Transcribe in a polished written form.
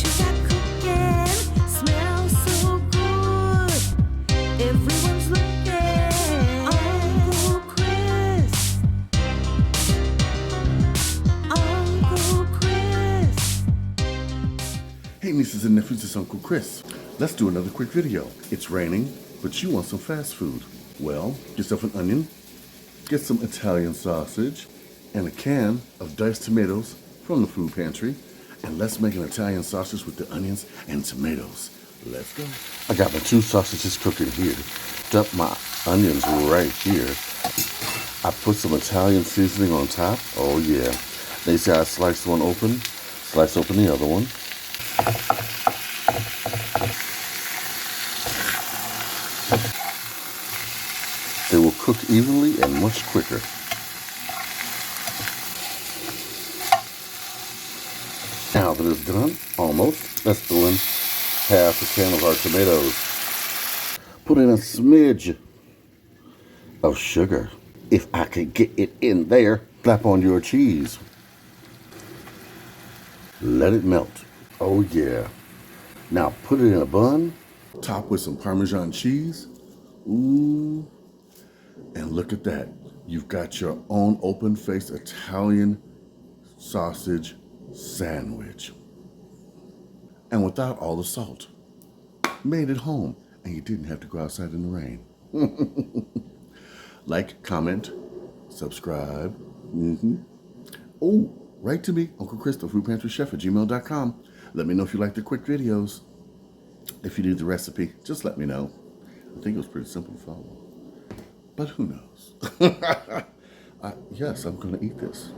you got cooking smells so good. Everyone's looking. Uncle Chris. Uncle Chris. Hey nieces and nephews, it's Uncle Chris. Let's do another quick video. It's raining, but you want some fast food. Well, get yourself an onion, get some Italian sausage, and a can of diced tomatoes from the food pantry, and let's make an Italian sausage with the onions and tomatoes. Let's go. I got my 2 sausages cooking here. Dump my onions right here. I put some Italian seasoning on top. Oh yeah. Now you see I slice one open, slice open the other one. They will cook evenly and much quicker. Now that it's done, almost, let's throw in half a can of our tomatoes. Put in a smidge of sugar. If I could get it in there, slap on your cheese. Let it melt. Oh yeah. Now put it in a bun. Top with some Parmesan cheese. Ooh. And look at that. You've got your own open-faced Italian sausage sandwich. And without all the salt. Made at home. And you didn't have to go outside in the rain. Like, comment, subscribe. Oh, write to me, Uncle Chris, the Food Pantry Chef at gmail.com. Let me know if you like the quick videos. If you need the recipe, just let me know. I think it was pretty simple to follow. But who knows? Yes, I'm going to eat this.